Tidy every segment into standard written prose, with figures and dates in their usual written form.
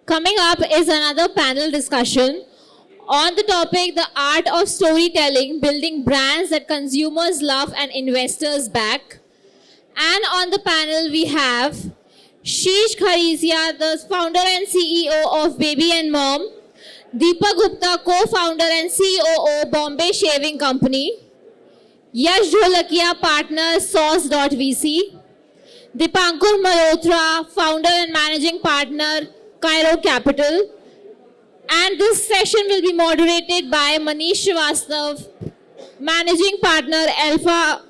Coming up is another panel discussion on the topic the art of storytelling, building brands that consumers love and investors back. And on the panel we have Sheesh Kharisia, the founder and CEO of Baby and Mom, Deepak Gupta, co-founder and COO, Bombay Shaving Company, Yash Dholakia, partner, Sauce.vc, Dipankar Malhotra, founder and managing partner, Cairo Capital. And this session will be moderated by Manish Srivastav, managing partner, Alpha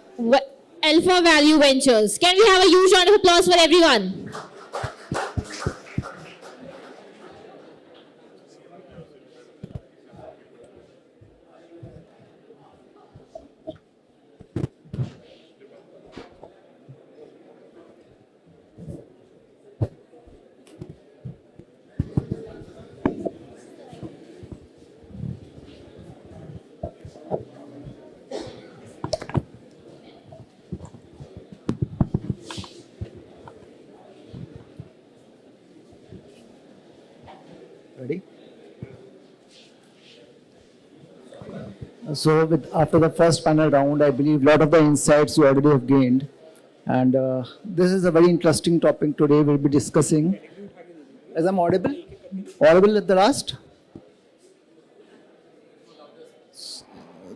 Value Ventures. Can we have a huge round of applause for everyone? Ready? So after the first panel round, I believe a lot of the insights you already have gained. And this is a very interesting topic today we'll be discussing. As I'm audible? Audible at the last?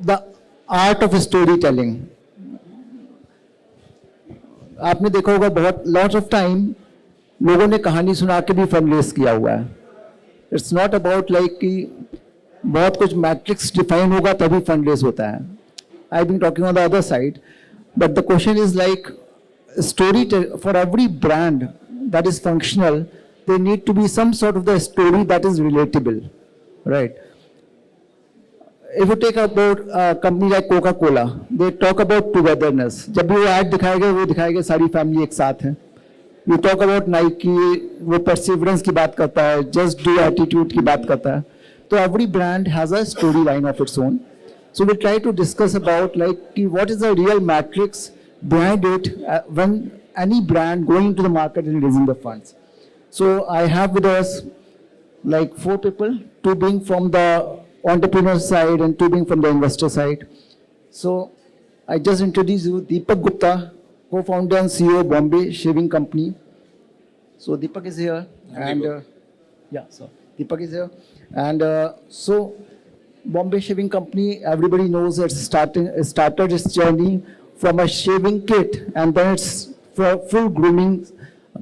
The art of storytelling. आपने देखा होगा बहुत lots of time लोगों ने कहानी सुना के भी फंडरेज किया हुआ है. It's not about like कि बहुत कुछ मैट्रिक्स डिफाइन होगा तभी फंडरेज होता है. I've been talking on the other side, but the question is like story for every brand that is functional, there need to be some sort of the story that is relatable, right? If you take about a company like Coca-Cola, they talk about togetherness. जब भी वो ad दिखाएंगे वो दिखाएंगे सारी family एक साथ है. You talk about Nike, वो perseverance की बात करता है, just do attitude की बात करता है. So every brand has a storyline of its own. So we try to discuss about like what is the real matrix behind it when any brand going into the market and raising the funds. So I have with us like 4 people, 2 being from the entrepreneur side and 2 being from the investor side. So I just introduce you Deepak Gupta, co-founder and CEO Bombay Shaving Company. So Deepak is here, and Deepak is here, and so Bombay Shaving Company, everybody knows it started its journey from a shaving kit, and then it's for full grooming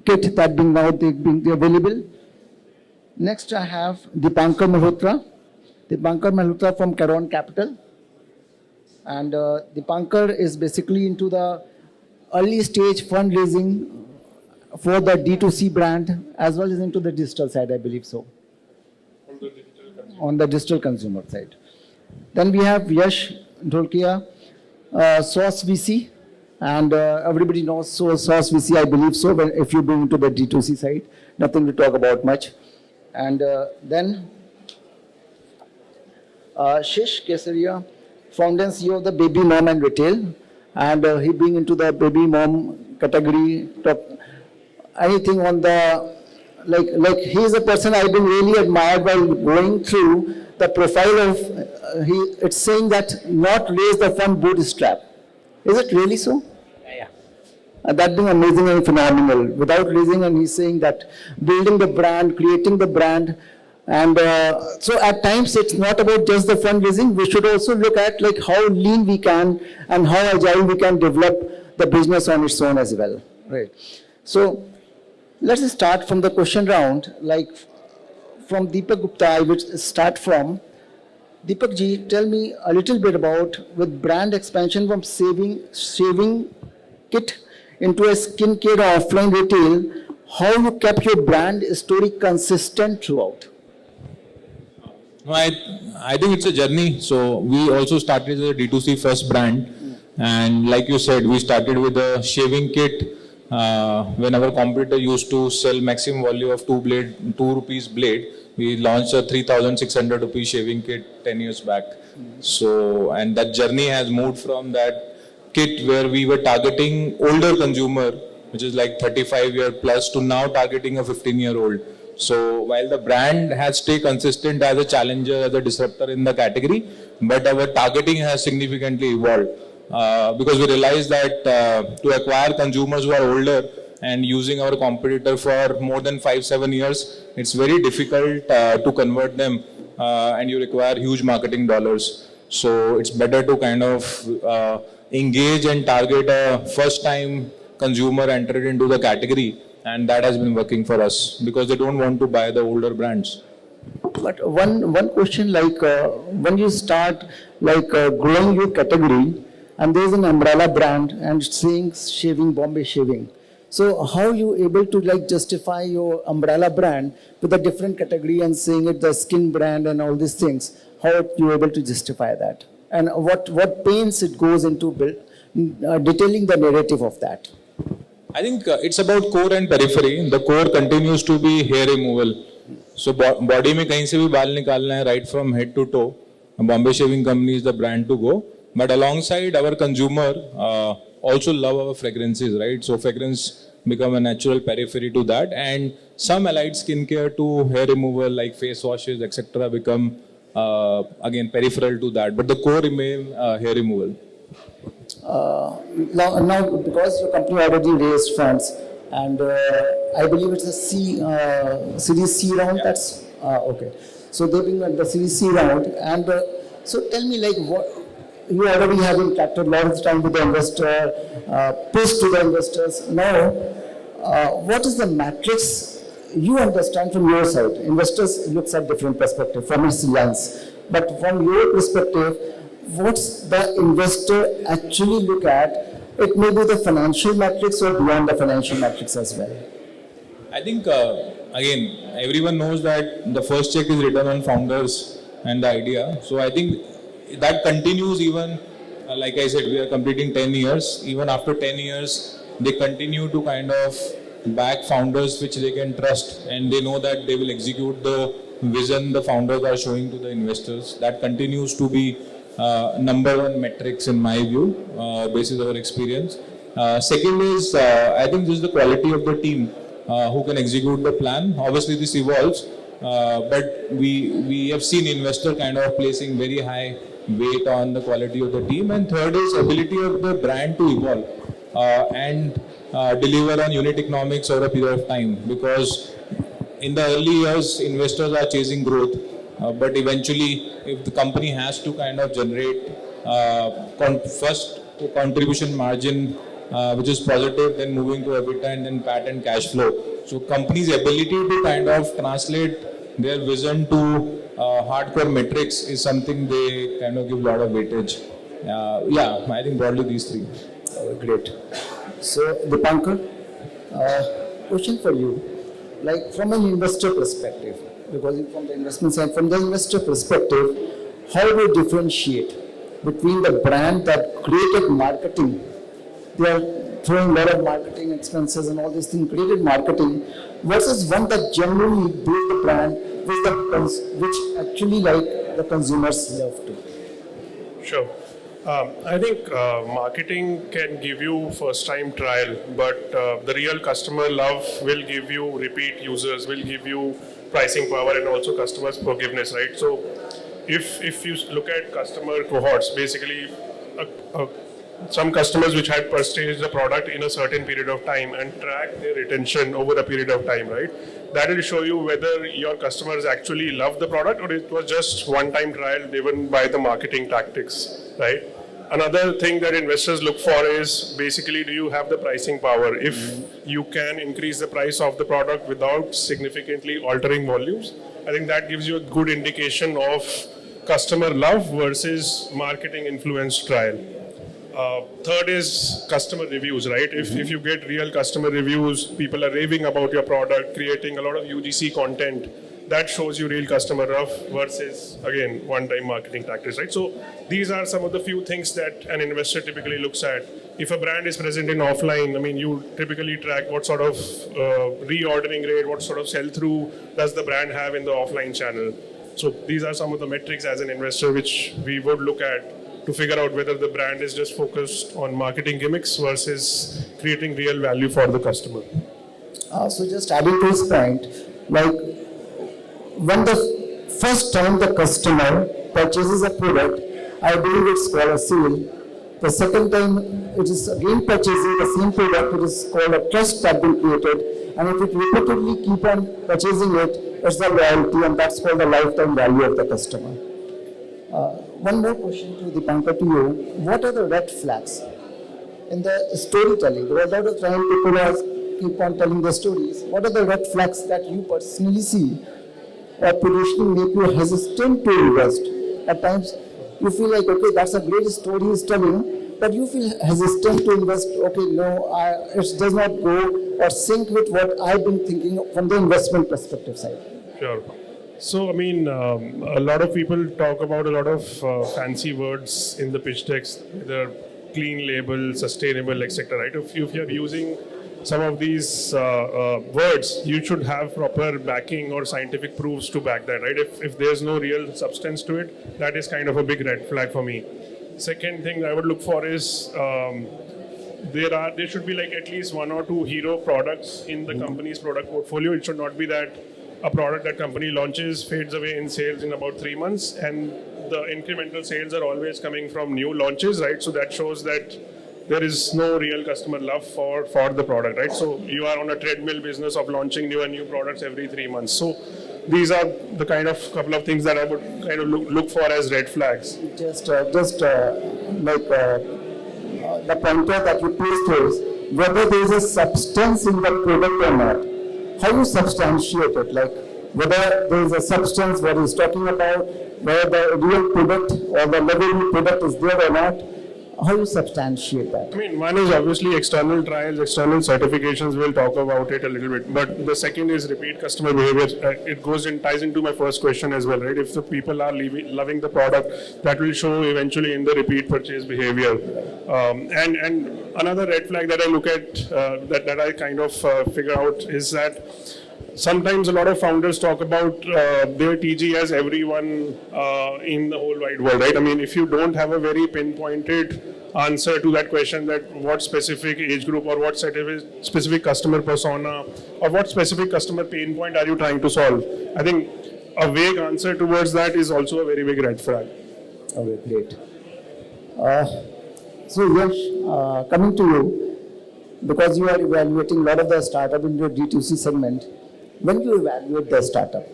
kit that being now being available. Next, I have Dipankar Malhotra from Cairo Capital, and Dipankar is basically into the early stage fundraising for the D2C brand as well as into the digital side, I believe so. On the digital consumer side. Then we have Yash Dholakia, Sauce VC, and everybody knows Sauce VC, I believe so, but if you bring into the D2C side, nothing to talk about much. And then Shish Kesaria, founder and CEO of the Baby Mom and Retail, and he being into the baby mom category, anything on the like he is a person I've been really admired while going through the profile of it's saying that not raise the fund bootstrap. Is it really so? Yeah. That being amazing and phenomenal. Without raising, and he's saying that building the brand, creating the brand, and so at times it's not about just the fundraising. We should also look at like how lean we can and how agile we can develop the business on its own as well. Right. So let's start from the question round. Like from Deepak Gupta, I would start from Deepak ji. Tell me a little bit about with brand expansion from shaving kit into a skincare or offline retail, how you kept your brand story consistent throughout. No, I think it's a journey. So we also started as a D2C first brand, and like you said, we started with a shaving kit. When our competitor used to sell maximum value of 2 rupees blade, we launched a 3,600 rupees shaving kit 10 years back. So, and that journey has moved from that kit where we were targeting older consumer, which is like 35-year plus, to now targeting a 15-year-old. So while the brand has stayed consistent as a challenger, as a disruptor in the category, but our targeting has significantly evolved because we realized that to acquire consumers who are older and using our competitor for more than 5-7 years, it's very difficult to convert them and you require huge marketing dollars. So it's better to kind of engage and target a first-time consumer entered into the category, and that has been working for us because they don't want to buy the older brands. But one question, like when you start growing your category, and there's an umbrella brand and it's saying shaving, Bombay shaving. So how you able to like justify your umbrella brand with a different category and saying it the skin brand and all these things? How you able to justify that? And what pains it goes into detailing the narrative of that? I think it's about core and periphery. The core continues to be hair removal. So body में कहीं से भी बाल निकालना है, right from head to toe. Bombay Shaving Company is the brand to go. But alongside, our consumer also love our fragrances, right? So fragrance become a natural periphery to that, and some allied skincare to hair removal like face washes, etc. become again peripheral to that. But the core remain hair removal. Now, because your company already raised funds, and I believe it's a Series C round. Yeah. That's okay. So they've been at the Series C round, and so tell me, like, what you already have interacted a lot of time with the investor, pitched to the investors. Now, what is the matrix you understand from your side? Investors looks at different perspective from his lens, but from your perspective, what's the investor actually look at? It may be the financial metrics or beyond the financial metrics as well. I think, again, everyone knows that the first check is written on founders and the idea. So I think that continues even, like I said, we are completing 10 years. Even after 10 years, they continue to kind of back founders which they can trust, and they know that they will execute the vision the founders are showing to the investors. That continues to be number one metrics in my view, basis our experience. Second is, I think this is the quality of the team who can execute the plan. Obviously this evolves, but we have seen investor kind of placing very high weight on the quality of the team. And third is ability of the brand to evolve and deliver on unit economics over a period of time, because in the early years investors are chasing growth. But eventually, if the company has to kind of generate first contribution margin, which is positive, then moving to EBITDA and then PAT and cash flow. So company's ability to kind of translate their vision to hardcore metrics is something they kind of give a lot of weightage. Yeah, I think broadly these three. Great. So, Dipankar, question for you. Like from an investor perspective, because from the investment side, from the investor perspective, how do you differentiate between the brand that created marketing? They are throwing a lot of marketing expenses and all these things, created marketing, versus one that genuinely built the brand, which actually like the consumers love to. Sure. I think marketing can give you first-time trial, but the real customer love will give you repeat users, will give you pricing power and also customers' forgiveness, right? So if you look at customer cohorts, basically some customers which had purchased the product in a certain period of time and track their retention over a period of time, right? That will show you whether your customers actually love the product or it was just one-time trial driven by the marketing tactics, right? Another thing that investors look for is basically, do you have the pricing power? If you can increase the price of the product without significantly altering volumes, I think that gives you a good indication of customer love versus marketing influence trial. Third is customer reviews, right? If you get real customer reviews, people are raving about your product, creating a lot of UGC content, that shows you real customer love versus, again, one-time marketing tactics, right? So these are some of the few things that an investor typically looks at. If a brand is present in offline, I mean, you typically track what sort of reordering rate, what sort of sell-through does the brand have in the offline channel. So these are some of the metrics as an investor which we would look at to figure out whether the brand is just focused on marketing gimmicks versus creating real value for the customer. So just adding to his point, Like when the first time the customer purchases a product, I believe it's called a sale. The second time it is again purchasing the same product, it is called a trust that been created. And if it repeatedly keep on purchasing it, it's the loyalty, and that's called the lifetime value of the customer. One more question to Dipankar, to you. What are the red flags in the storytelling? There are a lot of time people keep on telling their stories. What are the red flags that you personally see or positioning make you hesitant to invest? At times, you feel like, okay, that's a great story he's telling, but you feel hesitant to invest. Okay, no, it does not go or sync with what I've been thinking from the investment perspective side. Sure. So, I mean, a lot of people talk about a lot of fancy words in the pitch decks, either clean label, sustainable, etc. Right? If you're using some of these words, you should have proper backing or scientific proofs to back that, right? If there's no real substance to it, that is kind of a big red flag for me. Second thing I would look for is there should be like at least one or two hero products in the company's product portfolio. It should not be that a product that company launches fades away in sales in about 3 months, and the incremental sales are always coming from new launches, right? So that shows that there is no real customer love for the product, right? So you are on a treadmill business of launching new products every 3 months. So these are the kind of couple of things that I would kind of look for as red flags. Just like the pointer that you placed is whether there is a substance in the product or not. How you substantiate it? Like whether there is a substance, what he's talking about, whether the real product or the level product is there or not. How you substantiate that? I mean, one is obviously external trials, external certifications. We'll talk about it a little bit. But the second is repeat customer behavior. It ties into my first question as well, right? If the people are loving the product, that will show eventually in the repeat purchase behavior. And another red flag that I look at, that I kind of figure out is that sometimes a lot of founders talk about their TG as everyone in the whole wide world, right? I mean, if you don't have a very pinpointed answer to that question, that what specific age group or what specific customer persona or what specific customer pain point are you trying to solve? I think a vague answer towards that is also a very big red flag. Okay, great. So Yash, coming to you, because you are evaluating a lot of the startup in your D2C segment, when you evaluate the startup,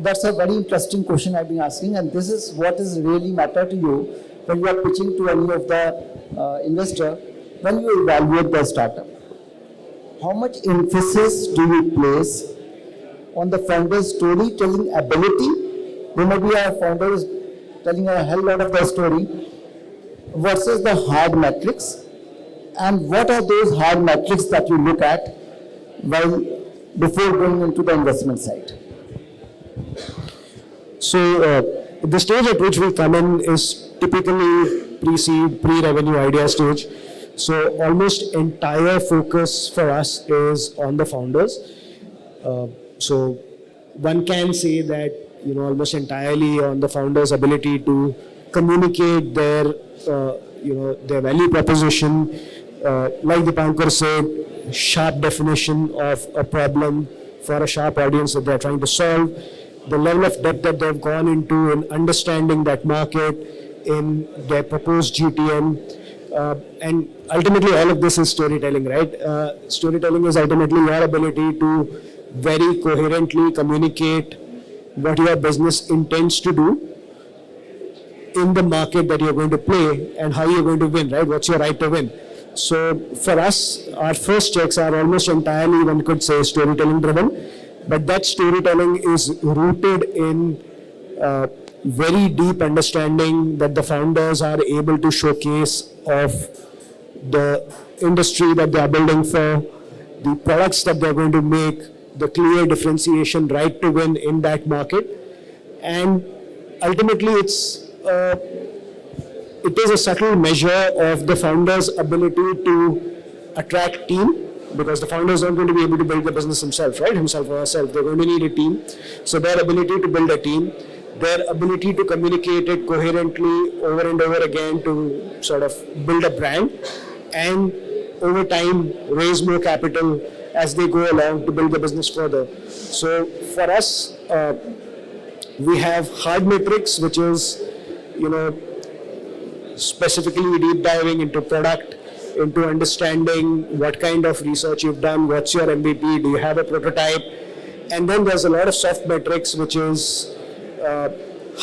that's a very interesting question I've been asking, and this is what is really matter to you when you are pitching to any of the investor. When you evaluate the startup, how much emphasis do you place on the founder's storytelling ability? There may be a founder is telling a hell lot of the story versus the hard metrics, and what are those hard metrics that you look at while before going into the investment side? So the stage at which we come in is typically pre-seed, pre-revenue idea stage. So almost entire focus for us is on the founders. So one can say that, you know, almost entirely on the founders' ability to communicate their, their value proposition. Like Dipankar said, sharp definition of a problem for a sharp audience that they're trying to solve. The level of depth that they've gone into in understanding that market, in their proposed GTM, and ultimately all of this is storytelling, right? Storytelling is ultimately your ability to very coherently communicate what your business intends to do in the market that you're going to play and how you're going to win, right? What's your right to win? So for us, our first checks are almost entirely, one could say, storytelling driven, but that storytelling is rooted in very deep understanding that the founders are able to showcase of the industry that they are building for, the products that they're going to make, the clear differentiation, right to win in that market. And ultimately it is a subtle measure of the founder's ability to attract team, because the founders aren't going to be able to build the business himself, right? Himself or herself. They're going to need a team. So their ability to build a team, their ability to communicate it coherently over and over again to sort of build a brand, and over time raise more capital as they go along to build the business further. So for us, we have hard metrics, which is, specifically deep diving into product, into understanding what kind of research you've done, what's your MVP, do you have a prototype, and then there's a lot of soft metrics, which is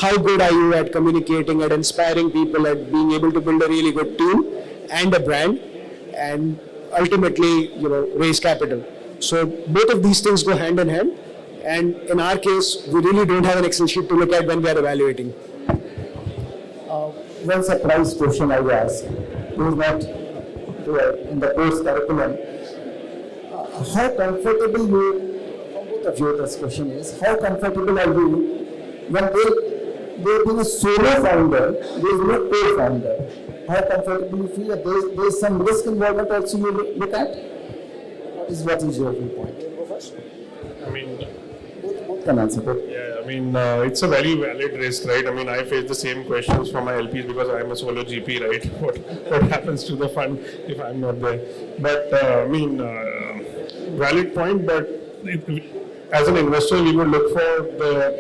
how good are you at communicating, at inspiring people, at being able to build a really good team and a brand, and ultimately, raise capital. So both of these things go hand in hand. And in our case, we really don't have an Excel sheet to look at when we are evaluating. One surprise question I ask, is that in the course curriculum, how comfortable you, both of you, this question is, how comfortable are you when there being a solo founder, there is no co-founder? How comfortable you feel that there is some risk involvement also you look at? What is your viewpoint? Go first. I mean, both can answer. yeah, I mean, it's a very valid risk, right? I mean, I face the same questions from my LPs because I'm a solo GP, right? What happens to the fund if I'm not there? But, valid point, but as an investor, we would look for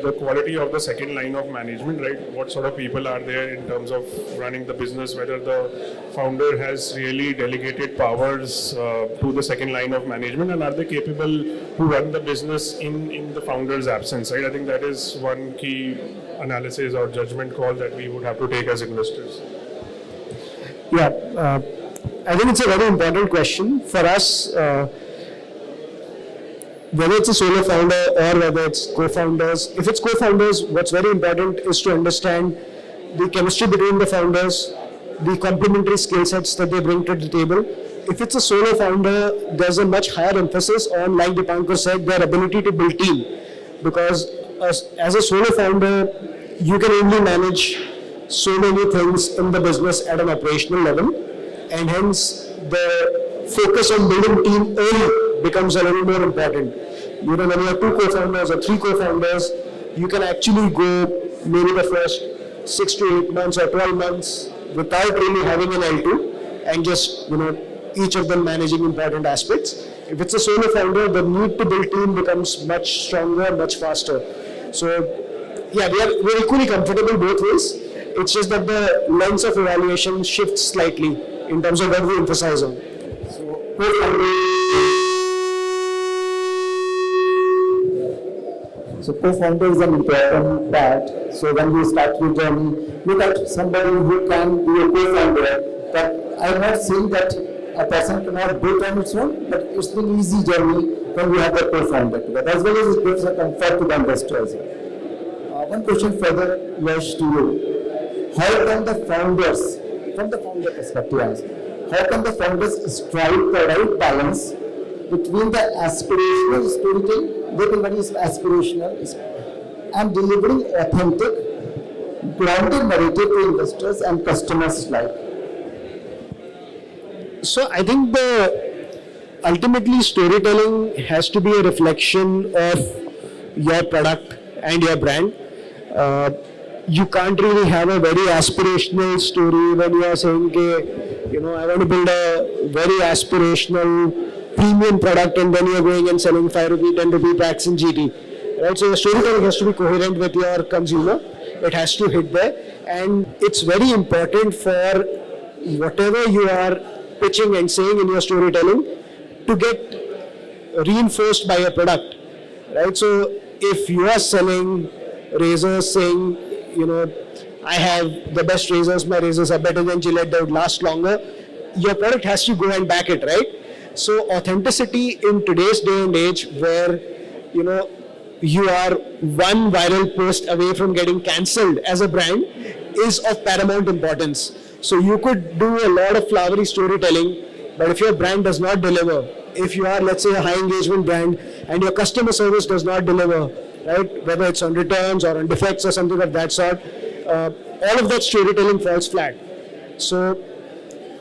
the quality of the second line of management, right? What sort of people are there in terms of running the business, whether the founder has really delegated powers to the second line of management, and are they capable to run the business in the founder's absence, right? I think that is one key analysis or judgment call that we would have to take as investors. Yeah, I think it's a very important question for us. Whether it's a solo founder or whether it's co-founders. If it's co-founders, what's very important is to understand the chemistry between the founders, the complementary skill sets that they bring to the table. If it's a solo founder, there's a much higher emphasis on, like Dipankar said, their ability to build team. Because as a solo founder, you can only manage so many things in the business at an operational level, and hence the focus on building team early becomes a little more important. When you have 2 co-founders or 3 co-founders, you can actually go maybe the first 6 to 8 months or 12 months without really having an L2 and just, each of them managing important aspects. If it's a solo founder, the need to build team becomes much stronger, much faster. So, yeah, we're equally comfortable both ways. It's just that the lens of evaluation shifts slightly in terms of what we emphasize on. So co-founder is an important part. So when we start your journey, look at somebody who can be a co-founder. But I'm not saying that a person cannot do it on its own, but it's an easy journey when we have a co-founder together, as well as it gives a comfort to the investors. One question further, Yash, to you. How can the founders, from the founder perspective, how can the founders strike the right balance between the aspirational storytelling, getting very aspirational, and delivering authentic, grounded narrative to investors and customers alike? So I think ultimately storytelling has to be a reflection of your product and your brand. You can't really have a very aspirational story when you are saying, I want to build a very aspirational premium product, and then you are going and selling 5 rupee, 10 rupee packs in GT. Right? So your storytelling has to be coherent with your consumer. It has to hit there. And it's very important for whatever you are pitching and saying in your storytelling to get reinforced by your product. Right? So if you are selling razors saying, I have the best razors, my razors are better than Gillette, they would last longer, your product has to go and back it, right? So authenticity in today's day and age where, you are one viral post away from getting cancelled as a brand is of paramount importance. So you could do a lot of flowery storytelling, but if your brand does not deliver, if you are, let's say, a high engagement brand and your customer service does not deliver, right, whether it's on returns or on defects or something of that sort, all of that storytelling falls flat. So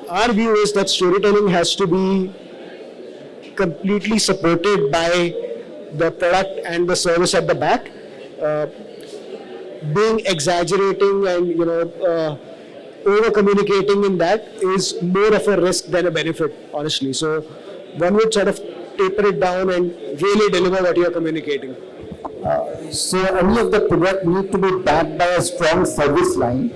our view is that storytelling has to be completely supported by the product and the service at the back. Being exaggerating and over communicating in that is more of a risk than a benefit, honestly. So one would sort of taper it down and really deliver what you're communicating. So any of the product need to be backed by a strong service line,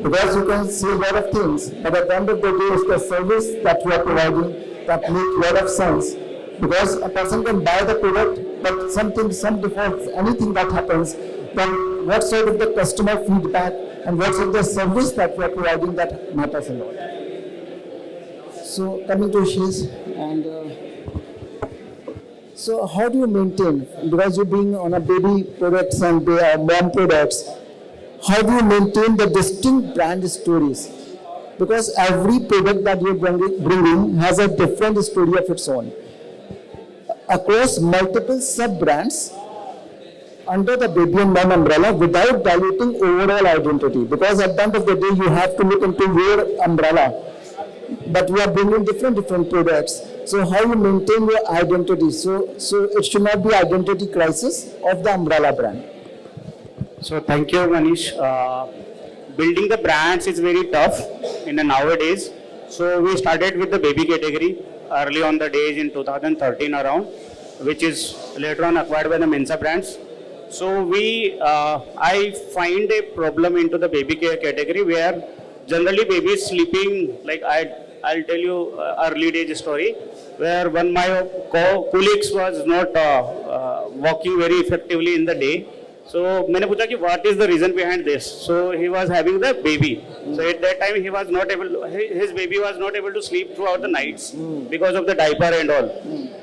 because you can say a lot of things, but at the end of the day, it's the service that you are providing that makes a lot of sense. Because a person can buy the product, but some defaults, anything that happens, then what sort of the customer feedback and what sort of the service that you are providing that matters a lot. So coming to Shiz, and so how do you maintain, because you're being on a baby products and mom products, how do you maintain the distinct brand stories? Because every product that you're bringing has a different story of its own. Across multiple sub-brands under the baby and mom umbrella without diluting overall identity. Because at the end of the day, you have to look into your umbrella. But we are bringing different products. So how you maintain your identity? So it should not be identity crisis of the umbrella brand. So thank you, Manish. Building the brands is very tough in the nowadays. So we started with the baby category early on the days in 2013 around, which is later on acquired by the Mensa brands. So I find a problem into the baby care category where generally babies sleeping, like I'll tell you early days story, where one my colleagues was not walking very effectively in the day. So मैंने पूछा कि what is the reason behind this? So he was having the baby. So at that time he was not able, his baby was not able to sleep throughout the nights because of the diaper and all.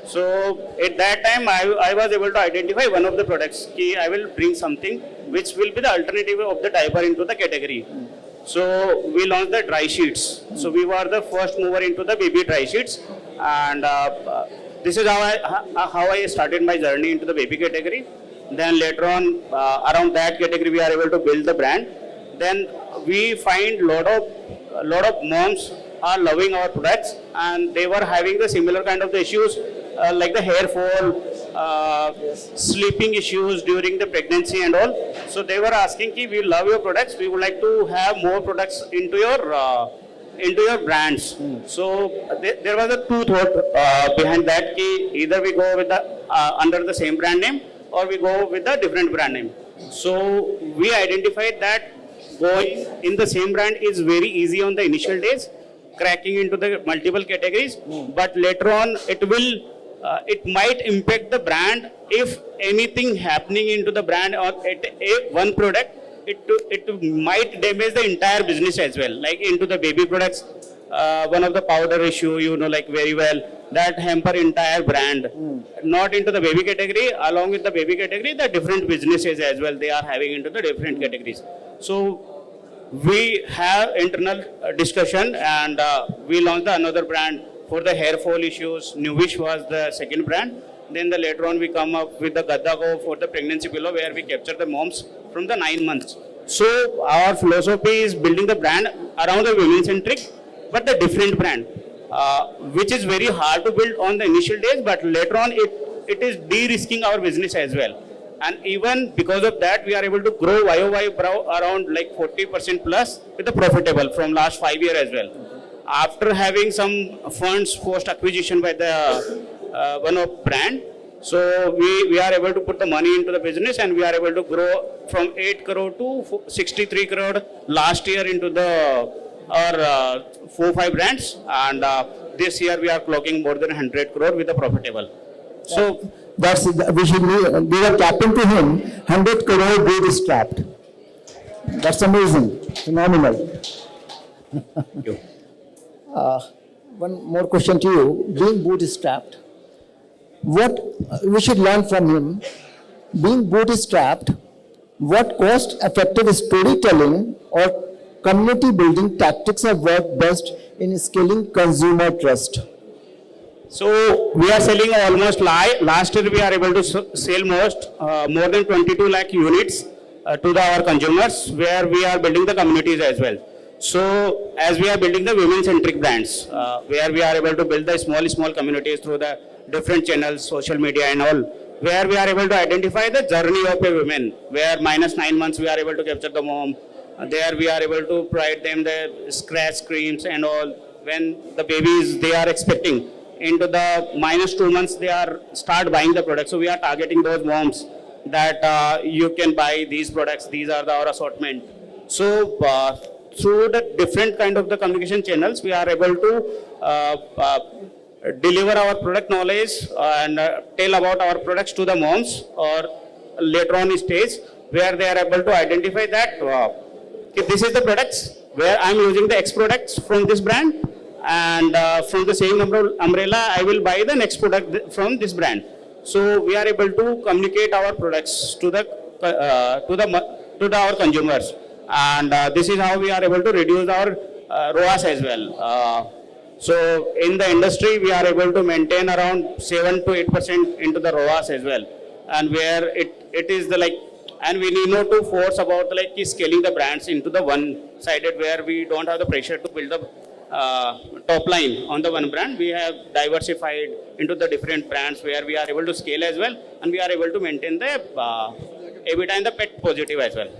So at that time I was able to identify one of the products. Ki I will bring something which will be the alternative of the diaper into the category. So we launched the dry sheets. So we were the first mover into the baby dry sheets, and this is how I started my journey into the baby category. Then later on, around that category, we are able to build the brand. Then we find lot of moms are loving our products, and they were having the similar kind of the issues like the hair fall, sleeping issues during the pregnancy and all. So they were asking, "Ki we love your products. We would like to have more products into your brands." So there was a two thought behind that. Ki either we go with the under the same brand name, or we go with a different brand name. So we identified that going in the same brand is very easy on the initial days, cracking into the multiple categories, but later on it might impact the brand if anything happening into the brand or one product, it might damage the entire business as well. Like into the baby products, one of the powder issue, like very well, that hamper entire brand. Not into the baby category, along with the baby category, the different businesses as well, they are having into the different categories. So we have internal discussion, and we launched another brand for the hair fall issues. Newish was the second brand. Then later on we come up with the Gaddago for the pregnancy pillow, where we capture the moms from the 9 months. So our philosophy is building the brand around the women centric, but the different brand, which is very hard to build on the initial days, but later on it is de-risking our business as well. And even because of that, we are able to grow YOY around like 40% plus with the profitable from last 5 years as well. After having some funds post acquisition by the one of brand, so we are able to put the money into the business, and we are able to grow from 8 crore to 63 crore last year into our 4-5 brands, and this year we are clocking more than 100 crore with the profitable. So we are tapping to him 100 crore bootstrapped. That's amazing, phenomenal. Thank you. One more question to you. Being bootstrapped, what we should learn from him? Being bootstrapped, what cost-effective storytelling or community building tactics have worked best in scaling consumer trust? So we are selling almost last year we are able to sell more than 22 lakh units to our consumers, where we are building the communities as well. So as we are building the women centric brands, where we are able to build the small communities through the different channels, social media and all, where we are able to identify the journey of a woman, where -9 months we are able to capture the mom. There we are able to provide them the scratch creams and all when the babies they are expecting. into the -2 months, they are start buying the product. So we are targeting those moms that you can buy these products. These are our assortment. So through the different kind of the communication channels, we are able to deliver our product knowledge and tell about our products to the moms, or later on stage where they are able to identify that if this is the products where I'm using the X products from this brand, and from the same umbrella I will buy the next product from this brand. So we are able to communicate our products to our consumers, and this is how we are able to reduce our ROAS as well. So in the industry, we are able to maintain around 7 to 8% into the ROAS as well, and where it is the like, and we need not to force about the, like scaling the brands into the one-sided, where we don't have the pressure to build the top line on the one brand. We have diversified into the different brands where we are able to scale as well, and we are able to maintain the EBITDA and the PET positive as well.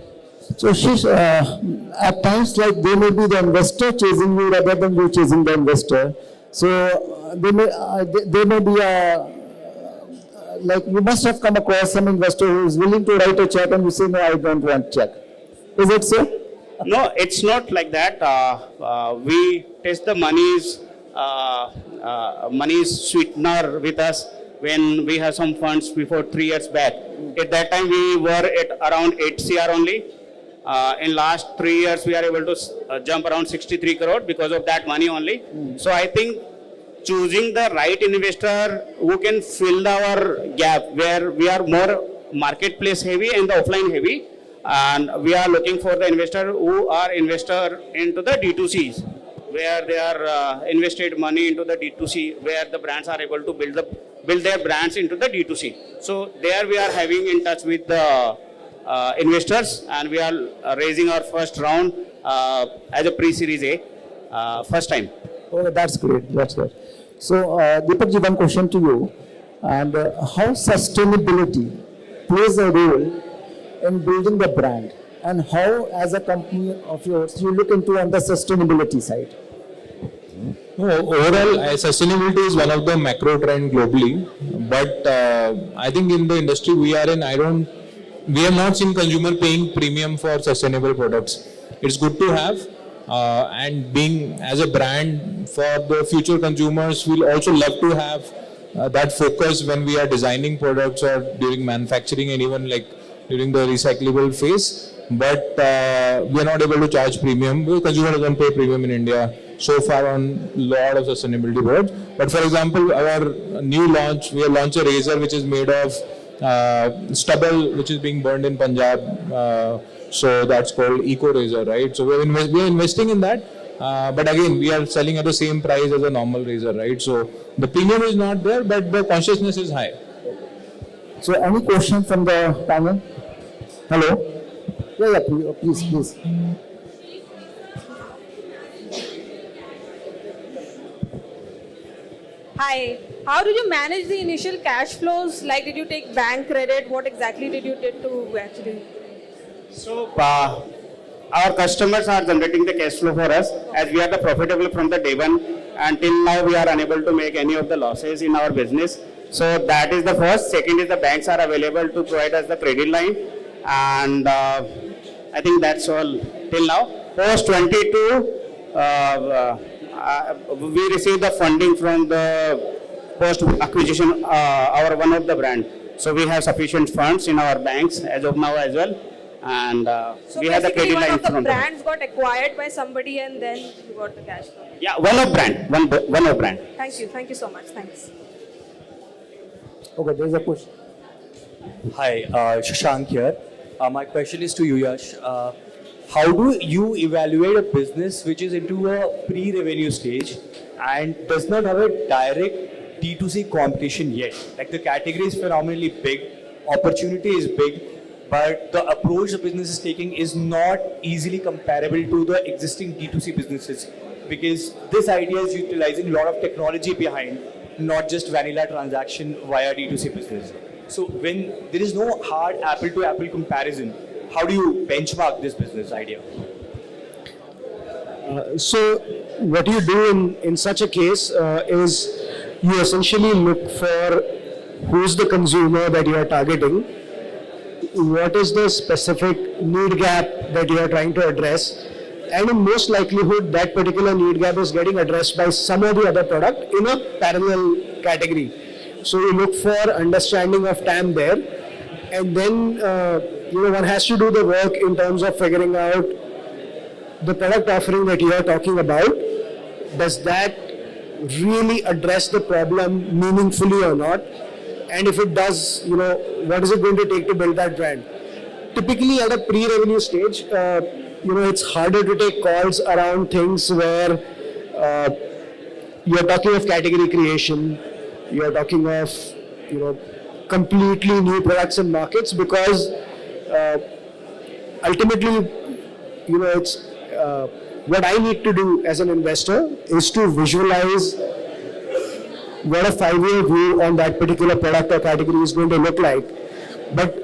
So Shish, at times like there may be the investor chasing you rather than you chasing the investor. So there may be like you must have come across some investor who is willing to write a check and you say, no, I don't want check. Is it so? No, it's not like that. We test the money's sweetener with us when we have some funds before 3 years back. At that time, we were at around 8 CR only. In last 3 years, we are able to jump around 63 crore because of that money only. So I think choosing the right investor who can fill our gap, where we are more marketplace heavy and the offline heavy, and we are looking for the investor who are investor into the D2Cs, where they are invested money into the D2C, where the brands are able to build their brands into the D2C. So there we are having in touch with the investors, and we are raising our first round as a pre-series A, first time. Oh, that's great. That's good. So, Deepak ji, one question to you. And how sustainability plays a role in building the brand, and how, as a company of yours, you look into on the sustainability side? Overall, sustainability is one of the macro trend globally, but I think in the industry we are in, we have not seen consumer paying premium for sustainable products. It's good to have, and being as a brand for the future consumers, we'll also love to have that focus when we are designing products or during manufacturing and even like during the recyclable phase. But we are not able to charge premium because consumer doesn't pay premium in India so far on a lot of sustainability products. But for example, our new launch, we have launched a razor which is made of stubble which is being burned in Punjab. So that's called Eco Razor, right? So we are investing in that. But again, we are selling at the same price as a normal razor, right? So the premium is not there, but the consciousness is high. So any question from the panel? Hello? Yeah, please. Hi. How did you manage the initial cash flows? Like, did you take bank credit? What exactly did you do to actually? So, our customers are generating the cash flow for us, as we are the profitable from the day one. Until now, we are unable to make any of the losses in our business. So that is the first. Second is the banks are available to provide us the credit line, and I think that's all till now. Post 22, we received the funding from the post acquisition our one of the brand. So we have sufficient funds in our banks as of now as well, and So we have the credit one line of the from them. brands got acquired by somebody, and then you got the cash flow. Yeah, one of brand. Thank you so much. Thanks. Okay, there is a question. Hi, Shashank here. My question is to you, Yash. How do you evaluate a business which is into a pre-revenue stage and does not have a direct D2C competition yet? Like the category is phenomenally big, opportunity is big, but the approach the business is taking is not easily comparable to the existing D2C businesses, because this idea is utilizing a lot of technology behind, not just vanilla transaction via D2C business. So when there is no hard apple-to-apple comparison, how do you benchmark this business idea? So what you do in such a case is you essentially look for who's the consumer that you are targeting, what is the specific need gap that you are trying to address, and in most likelihood that particular need gap is getting addressed by some or the other product in a parallel category. So you look for understanding of TAM there, and then one has to do the work in terms of figuring out the product offering that you are talking about. Does that really address the problem meaningfully or not? And if it does, what is it going to take to build that brand? Typically at a pre-revenue stage, it's harder to take calls around things where you're talking of category creation, you're talking of, completely new products and markets, because ultimately, it's what I need to do as an investor is to visualize what a 5-year view on that particular product or category is going to look like. But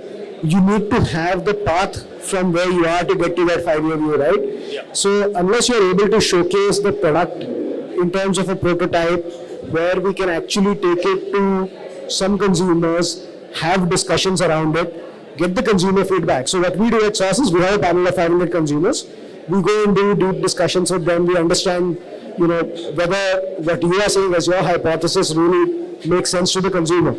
you need to have the path from where you are to get to that 5-year view, right? Yeah. So unless you're able to showcase the product in terms of a prototype where we can actually take it to some consumers, have discussions around it, get the consumer feedback. So what we do at Sauce is we have a panel of 500 consumers. We go and do deep discussions with them. We understand, whether what you are saying as your hypothesis really makes sense to the consumer.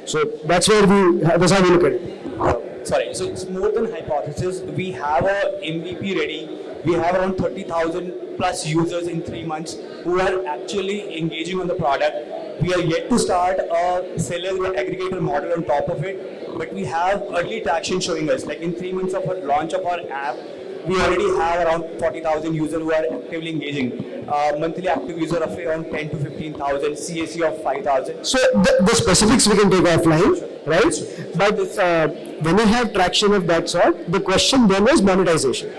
So that's how we look at it. Sorry, so it's more than hypothesis. We have a MVP ready. We have around 30,000 plus users in 3 months who are actually engaging on the product. We are yet to start a seller or aggregator model on top of it, but we have early traction showing us. Like in 3 months of our launch of our app, we already have around 40,000 users who are actively engaging. Monthly active user of around 10 to 15,000, CAC of 5,000. So the specifics we can take offline, right? But when you have traction of that sort, the question then is monetization.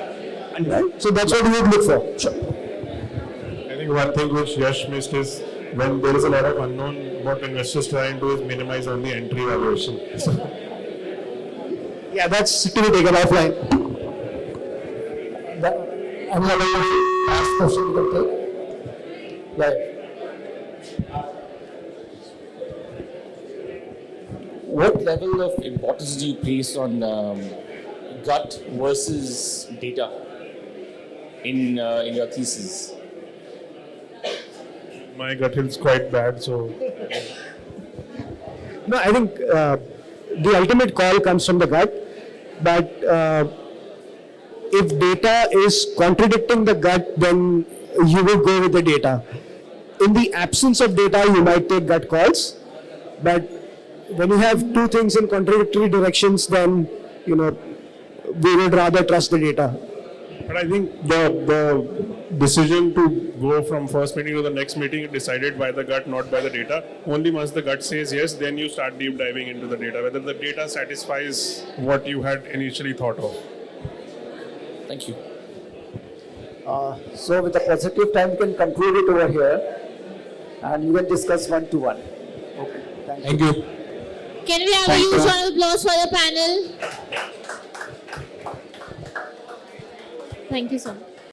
Right? So that's what we would look for. Sure. I think one thing which Yash missed is when there is a lot of unknown, what investors try and do is minimize on the entry valuation. Yeah, that's to be taken offline. Any other last question you can take? Right. What level of importance do you place on gut versus data in your thesis? My gut is quite bad, so. No, I think the ultimate call comes from the gut, but if data is contradicting the gut, then you will go with the data. In the absence of data, you might take gut calls, but when you have two things in contradictory directions, then, we would rather trust the data. But I think the decision to go from first meeting to the next meeting is decided by the gut, not by the data. Only once the gut says yes, then you start deep diving into the data, whether the data satisfies what you had initially thought of. Thank you. So with the positive time, we can conclude it over here and you can discuss one-to-one. Okay, Thank you. Can we have a huge round of applause for the panel? Thank you so much.